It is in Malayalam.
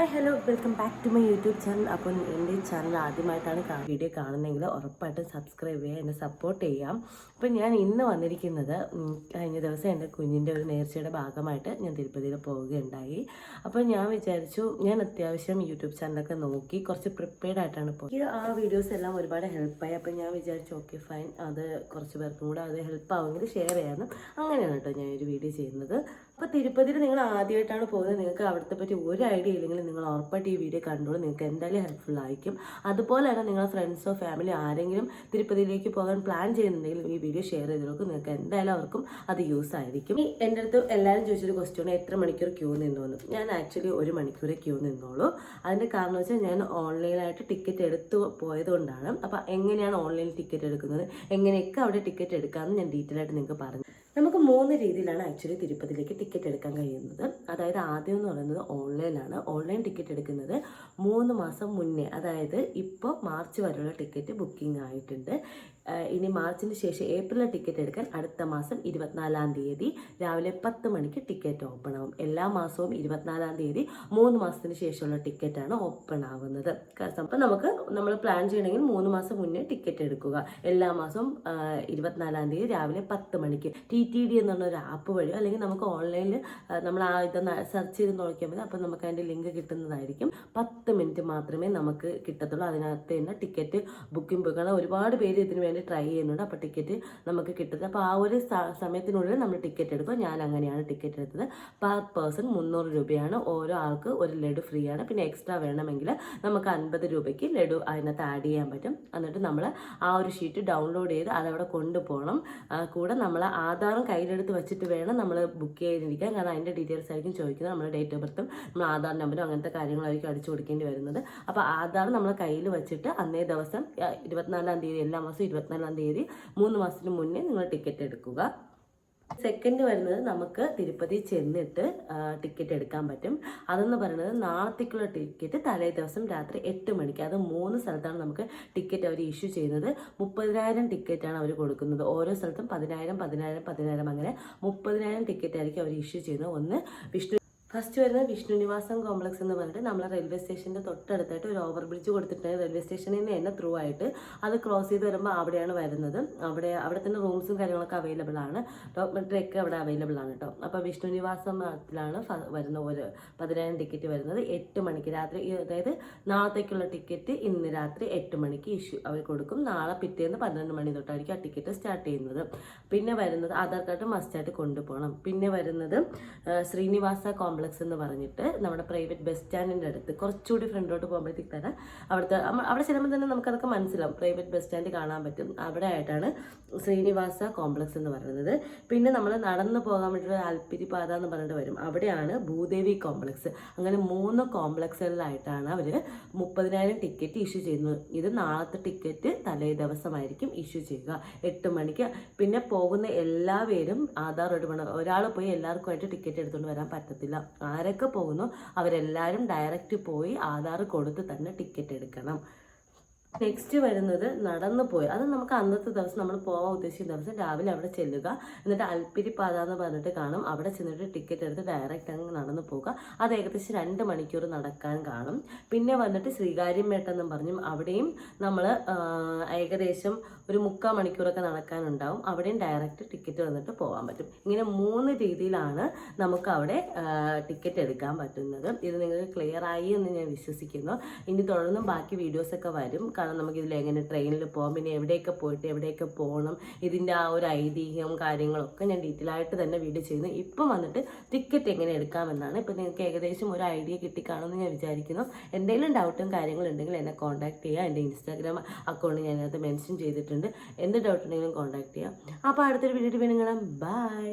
Hi hello welcome back to my YouTube channel. അപ്പം എൻ്റെ ചാനൽ ആദ്യമായിട്ടാണ് വീഡിയോ കാണുന്നതെങ്കിൽ ഉറപ്പായിട്ടും സബ്സ്ക്രൈബ് ചെയ്യുക, എന്നെ സപ്പോർട്ട് ചെയ്യാം. അപ്പം ഞാൻ ഇന്ന് വന്നിരിക്കുന്നത് കഴിഞ്ഞ ദിവസം എൻ്റെ കുഞ്ഞിൻ്റെ ഒരു നേർച്ചയുടെ ഭാഗമായിട്ട് ഞാൻ തിരുപ്പതിയിൽ പോവുകയുണ്ടായി. അപ്പോൾ ഞാൻ വിചാരിച്ചു ഞാൻ അത്യാവശ്യം യൂട്യൂബ് ചാനലൊക്കെ നോക്കി കുറച്ച് പ്രിപ്പയർഡ് ആയിട്ടാണ് പോയി. ആ വീഡിയോസ് എല്ലാം ഒരുപാട് ഹെൽപ്പായി. അപ്പം ഞാൻ വിചാരിച്ചു ഓക്കെ ഫൈൻ, അത് കുറച്ച് പേർക്കും കൂടെ അത് ഹെൽപ്പാവുമെങ്കിൽ ഷെയർ ചെയ്യാമെന്ന്. അങ്ങനെയാണ് കേട്ടോ ഞാൻ ഒരു വീഡിയോ ചെയ്യുന്നത്. അപ്പോൾ തിരുപ്പതിയിൽ നിങ്ങൾ ആദ്യമായിട്ടാണ് പോകുന്നത്, നിങ്ങൾക്ക് അവിടുത്തെ പറ്റി ഒരു ഐഡിയ ഇല്ലെങ്കിൽ നിങ്ങൾ ഉറപ്പായിട്ട് ഈ വീഡിയോ കണ്ടോളൂ, നിങ്ങൾക്ക് എന്തായാലും ഹെൽപ്ഫുൾ ആയിരിക്കും. അതുപോലെ തന്നെ നിങ്ങളുടെ ഫ്രണ്ട്സോ ഫാമിലി ആരെങ്കിലും തിരുപ്പതിയിലേക്ക് പോകാൻ പ്ലാൻ ചെയ്യുന്നുണ്ടെങ്കിൽ ഈ വീഡിയോ ഷെയർ ചെയ്ത് നോക്കും, നിങ്ങൾക്ക് എന്തായാലും അവർക്കും അത് യൂസ് ആയിരിക്കും. എൻ്റെ അടുത്ത് എല്ലാവരും ചോദിച്ചൊരു ക്വസ്റ്റ്യൻ, എത്ര മണിക്കൂർ ക്യൂ നിന്നോന്ന്. ഞാൻ ആക്ച്വലി 1 മണിക്കൂർ ക്യൂ നിന്നോളൂ. അതിൻ്റെ കാരണം വെച്ചാൽ ഞാൻ ഓൺലൈനായിട്ട് ടിക്കറ്റ് എടുത്തു പോയതുകൊണ്ടാണ്. അപ്പോൾ എങ്ങനെയാണ് ഓൺലൈനിൽ ടിക്കറ്റ് എടുക്കുന്നത്, എങ്ങനെയൊക്കെ അവിടെ ടിക്കറ്റ് എടുക്കാമെന്ന് ഞാൻ ഡീറ്റെയിൽ ആയിട്ട് നിങ്ങൾക്ക് പറഞ്ഞു. നമുക്ക് 3 രീതിയിലാണ് ആക്ച്വലി തിരുപ്പതിയിലേക്ക് ടിക്കറ്റ് എടുക്കാൻ കഴിയുന്നത്. അതായത് ആദ്യം എന്ന് പറയുന്നത് ഓൺലൈനാണ്. ഓൺലൈൻ ടിക്കറ്റ് എടുക്കുന്നത് 3 മാസം മുന്നേ, അതായത് ഇപ്പോൾ മാർച്ച് വരെയുള്ള ടിക്കറ്റ് ബുക്കിംഗ് ആയിട്ടുണ്ട്. ഇനി മാർച്ചിന് ശേഷം ഏപ്രിലിലെ ടിക്കറ്റ് എടുക്കാൻ അടുത്ത മാസം 24-ാം തീയതി രാവിലെ 10 മണിക്ക് ടിക്കറ്റ് ഓപ്പൺ ആവും. എല്ലാ മാസവും 24-ാം തീയതി 3 മാസത്തിന് ശേഷമുള്ള ടിക്കറ്റാണ് ഓപ്പൺ ആവുന്നത്. അപ്പം നമ്മൾ പ്ലാൻ ചെയ്യണമെങ്കിൽ 3 മാസം മുന്നേ ടിക്കറ്റ് എടുക്കുക. എല്ലാ മാസവും 24-ാം തീയതി രാവിലെ 10 മണിക്ക് TTD എന്നുള്ള ഒരു ആപ്പ് വഴി, അല്ലെങ്കിൽ നമുക്ക് ഓൺലൈനിൽ നമ്മൾ ഇതൊന്ന് സെർച്ച് ചെയ്ത് നോക്കിയാൽ മതി. അപ്പം നമുക്ക് അതിൻ്റെ ലിങ്ക് കിട്ടുന്നതായിരിക്കും. 10 മിനിറ്റ് മാത്രമേ നമുക്ക് കിട്ടത്തുള്ളൂ. അതിനകത്ത് തന്നെ ടിക്കറ്റ് ബുക്കിംഗ് പോയിക്കണം. ഒരുപാട് പേര് ഇതിന് വേണ്ടി ട്രൈ ചെയ്യുന്നുണ്ട്. അപ്പോൾ ടിക്കറ്റ് നമുക്ക് കിട്ടുന്നത്. അപ്പോൾ ആ ഒരു സമയത്തിനുള്ളിൽ നമ്മൾ ടിക്കറ്റ് എടുക്കുക. ഞാൻ അങ്ങനെയാണ് ടിക്കറ്റ് എടുത്തത്. പെർ പേഴ്സൺ 300 രൂപയാണ്. ഓരോ ആൾക്ക് ഒരു ലഡു ഫ്രീ ആണ്. പിന്നെ എക്സ്ട്രാ വേണമെങ്കിൽ നമുക്ക് 50 രൂപയ്ക്ക് ലഡു അതിനകത്ത് ആഡ് ചെയ്യാൻ പറ്റും. എന്നിട്ട് നമ്മൾ ആ ഒരു ഷീറ്റ് ഡൗൺലോഡ് ചെയ്ത് അതവിടെ കൊണ്ടുപോകണം. കൂടെ നമ്മൾ ആധാറും കയ്യിലെടുത്ത് വെച്ചിട്ട് വേണം നമ്മൾ ബുക്ക് ചെയ്തിരിക്കാൻ. കാരണം അതിൻ്റെ ഡീറ്റെയിൽസ് ആയിരിക്കും ചോദിക്കുന്നത്. നമ്മുടെ ഡേറ്റ് ഓഫ് ബർത്തും നമ്മൾ ആധാർ നമ്പറും അങ്ങനത്തെ കാര്യങ്ങളായിരിക്കും അടിച്ചു കൊടുക്കേണ്ടി വരുന്നത്. അപ്പോൾ ആധാർ നമ്മൾ കയ്യിൽ വെച്ചിട്ട് അന്നേ ദിവസം 24-ാം തീയതി, എല്ലാ മാസവും 24-ാം തീയതി 3 മാസത്തിന് മുന്നേ നിങ്ങൾ ടിക്കറ്റ് എടുക്കുക. സെക്കൻഡ് വരുന്നത് നമുക്ക് തിരുപ്പതി ചെന്നിട്ട് ടിക്കറ്റ് എടുക്കാൻ പറ്റും. അതെന്ന് പറയുന്നത് നാളത്തേക്കുള്ള ടിക്കറ്റ് തലേ ദിവസം രാത്രി 8 മണിക്ക്. അത് 3 സ്ഥലത്താണ് നമുക്ക് ടിക്കറ്റ് അവർ ഇഷ്യൂ ചെയ്യുന്നത്. 30,000 ടിക്കറ്റാണ് അവർ കൊടുക്കുന്നത്. ഓരോ സ്ഥലത്തും 10,000 10,000 10,000 അങ്ങനെ 30,000 ടിക്കറ്റ് ആയിരിക്കും അവർ ഇഷ്യൂ ചെയ്യുന്നത്. ഒന്ന് ഫസ്റ്റ് വരുന്നത് വിഷ്ണു നിവാസം കോംപ്ലക്സ് എന്ന് പറഞ്ഞിട്ട് നമ്മളെ റെയിൽവേ സ്റ്റേഷൻ്റെ തൊട്ടടുത്തായിട്ട് ഒരു ഓവർ ബ്രിഡ്ജ് കൊടുത്തിട്ടുണ്ട്. റെയിൽവേ സ്റ്റേഷനിൽ നിന്ന് തന്നെ ത്രൂ ആയിട്ട് അത് ക്രോസ് ചെയ്ത് വരുമ്പോൾ അവിടെയാണ് വരുന്നത്. അവിടെ തന്നെ റൂംസും കാര്യങ്ങളൊക്കെ അവൈലബിൾ ആണ്. ഡോക്യുമെൻ്ററി അവിടെ അവൈലബിൾ ആണ് കേട്ടോ. അപ്പോൾ വിഷ്ണു നിവാസത്തിലാണ് വരുന്ന ഒരു 10,000 ടിക്കറ്റ് വരുന്നത്. 8 മണിക്ക് രാത്രി, അതായത് നാളത്തേക്കുള്ള ടിക്കറ്റ് ഇന്ന് രാത്രി 8 മണിക്ക് ഇഷ്യൂ അവർ കൊടുക്കും. നാളെ പിറ്റേന്ന് 12 മണി തൊട്ടായിരിക്കും ആ ടിക്കറ്റ് സ്റ്റാർട്ട് ചെയ്യുന്നത്. പിന്നെ വരുന്നത് ആധാർ കാർഡ് മസ്റ്റായിട്ട് കൊണ്ടുപോകണം. പിന്നെ വരുന്നത് ശ്രീനിവാസ കോംപ്ലക്സ് എന്ന് പറഞ്ഞിട്ട് നമ്മുടെ പ്രൈവറ്റ് ബസ് സ്റ്റാൻഡിൻ്റെ അടുത്ത് കുറച്ചുകൂടി ഫ്രണ്ടിലോട്ട് പോകുമ്പോഴത്തേക്ക് തന്നെ അവിടെ ചെല്ലുമ്പോൾ തന്നെ നമുക്കതൊക്കെ മനസ്സിലാവും. പ്രൈവറ്റ് ബസ് സ്റ്റാൻഡ് കാണാൻ പറ്റും. അവിടെ ആയിട്ടാണ് ശ്രീനിവാസ കോംപ്ലക്സ് എന്ന് പറയുന്നത്. പിന്നെ നമ്മൾ നടന്നു പോകാൻ വേണ്ടിയിട്ട് അൽപ്പിരി പാത എന്ന് പറഞ്ഞിട്ട് വരും. അവിടെയാണ് ഭൂദേവി കോംപ്ലക്സ്. അങ്ങനെ 3 കോംപ്ലക്സുകളിലായിട്ടാണ് അവർ 30,000 ടിക്കറ്റ് ഇഷ്യൂ ചെയ്യുന്നത്. ഇത് നാളത്തെ ടിക്കറ്റ് തലേ ദിവസമായിരിക്കും ഇഷ്യൂ ചെയ്യുക 8 മണിക്ക്. പിന്നെ പോകുന്ന എല്ലാവരും ആധാർ എടുക്കണം. ഒരാൾ പോയി എല്ലാവർക്കുമായിട്ട് ടിക്കറ്റ് എടുത്തുകൊണ്ട് വരാൻ പറ്റത്തില്ല. ആരൊക്കെ പോകുന്നു അവരെല്ലാവരും ഡയറക്റ്റ് പോയി ആധാർ കൊടുത്ത് തന്നെ ടിക്കറ്റ് എടുക്കണം. നെക്സ്റ്റ് വരുന്നത് നടന്നു പോയി. അത് നമുക്ക് അന്നത്തെ ദിവസം നമ്മൾ പോകാൻ ഉദ്ദേശിക്കുന്ന ദിവസം രാവിലെ അവിടെ ചെല്ലുക. എന്നിട്ട് അൽപ്പിരി പാത എന്ന് പറഞ്ഞിട്ട് കാണും. അവിടെ ചെന്നിട്ട് ടിക്കറ്റ് എടുത്ത് ഡയറക്റ്റ് അങ്ങ് നടന്നു പോകുക. അത് ഏകദേശം 2 മണിക്കൂർ നടക്കാൻ കാണും. പിന്നെ വന്നിട്ട് ശ്രീകാര്യംപേട്ട എന്നും പറഞ്ഞും അവിടെയും നമ്മൾ ഏകദേശം ഒരു 3/4 മണിക്കൂറൊക്കെ നടക്കാനുണ്ടാവും. അവിടെയും ഡയറക്റ്റ് ടിക്കറ്റ് വന്നിട്ട് പോകാൻ പറ്റും. ഇങ്ങനെ 3 രീതിയിലാണ് നമുക്ക് അവിടെ ടിക്കറ്റ് എടുക്കാൻ പറ്റുന്നത്. ഇത് നിങ്ങൾക്ക് ക്ലിയർ ആയി എന്ന് ഞാൻ വിശ്വസിക്കുന്നു. ഇനി തുടർന്നും ബാക്കി വീഡിയോസൊക്കെ വരും. കാരണം നമുക്കിതിൽ എങ്ങനെ ട്രെയിനിൽ പോകാം, പിന്നെ എവിടെയൊക്കെ പോയിട്ട് എവിടെയൊക്കെ പോകണം, ഇതിൻ്റെ ആ ഒരു ഐതിഹ്യവും കാര്യങ്ങളൊക്കെ ഞാൻ ഡീറ്റെയിൽ ആയിട്ട് തന്നെ വീഡിയോ ചെയ്യുന്നു. ഇപ്പം വന്നിട്ട് ടിക്കറ്റ് എങ്ങനെ എടുക്കാമെന്നാണ്. ഇപ്പം നിങ്ങൾക്ക് ഏകദേശം ഒരു ഐഡിയ കിട്ടിക്കാണെന്ന് ഞാൻ വിചാരിക്കുന്നു. എന്തെങ്കിലും ഡൗട്ടും കാര്യങ്ങളും ഉണ്ടെങ്കിൽ എന്നെ കോൺടാക്ട് ചെയ്യുക. എൻ്റെ ഇൻസ്റ്റാഗ്രാം അക്കൗണ്ട് ഞാൻ അതിനകത്ത് മെൻഷൻ ചെയ്തിട്ടുണ്ട്. എന്ത് ഡൗട്ട് ഉണ്ടെങ്കിലും കോൺടാക്ട് ചെയ്യാം. അപ്പോൾ അടുത്തൊരു വീഡിയോ കാണാം. ബൈ.